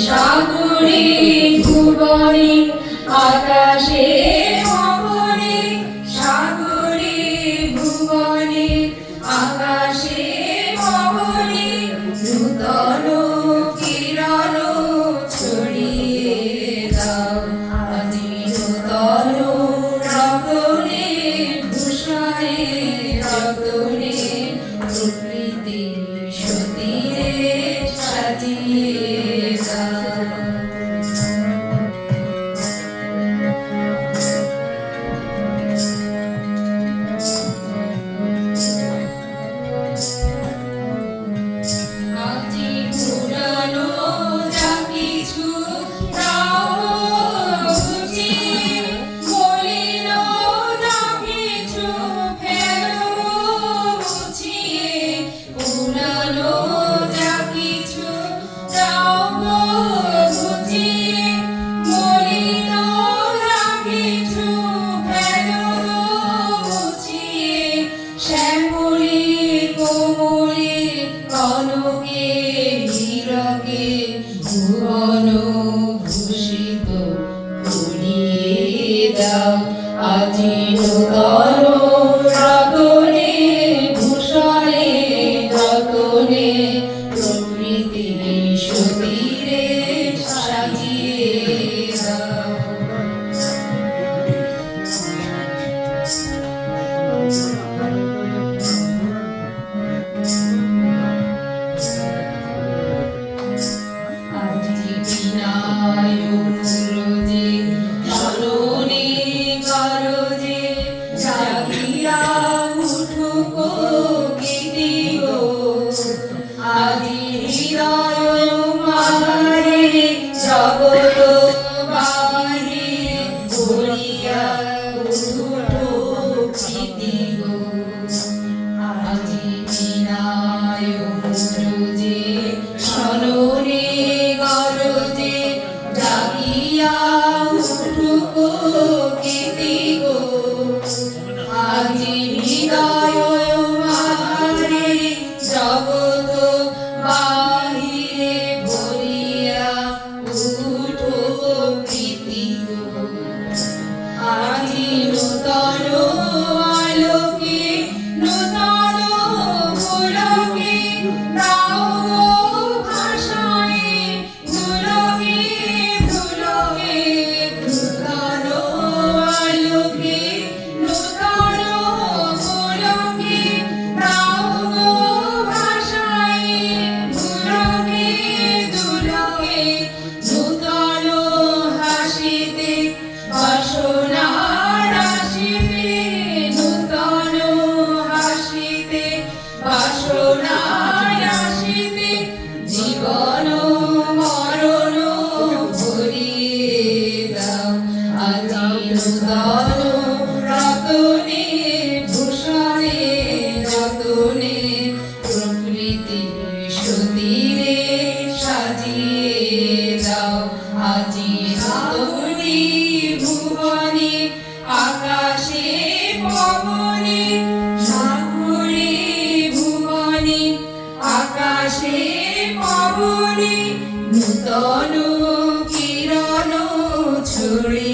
সাগরে ভুবনে আকাশে ভবনে সাগরে ভুবনে আকাশে ভবনে নূতন কিরণ ছড়িয়ে দাও আজি নূতন রতনে ভূষণে রতনে প্রকৃতি সতীরে সাজিয়ে দাও। আজি পুরানো যা কিছু তাও বুঝিয়ে মলিন যা কিছু ফেলো মুছিয়ে পুরানো যা কিছু তাও বুঝিয়ে মলিন যা কিছু ফেলো মুছিয়ে শ্যামলী কোমলী কনকে হীরকে ভুবন ভূষিত করিয়ে দাও আজি নূতন রতনে ভূষণে রতনে প্রকৃতি সতীরে সাজিয়ে দাও। আজি বিনায়ক রোজে স্মরণে করজে জাগিয়া উঠুক গীতি গো আজি হৃদয় মাঝারে জগত বাহিরে ভরিয়া উঠুক গীতি গো আজি বিনায়ক রোজে স্মরণে করজে জাগিয়া উঠুক গীতি গো আজি হৃদয় মাঝারে জগত বাহিরে ভরিয়া উঠুক গীতি গো আজি নূতন আলোকে নূতন পুলকে দাও গো ভাষায় দুলকে দুলকে নূতন আলোকে নূতন পুলকে দাও গো ভাষায় দুলকে দুলকে নূতন হাসিতে বাসনা রাশিতে নূতন হাসিতে বাসনা রাশিতে জীবন মরণ ভরিয়ে দাও আজি নূতন রতনে ভূষণে রতনে প্রকৃতি সতীরে সাজিয়ে দাও আজি নূতনী ভুবনে আকাশে পবনে সাগরে ভুবনে আকাশে পবনে নূতন কিরণ ছড়িয়ে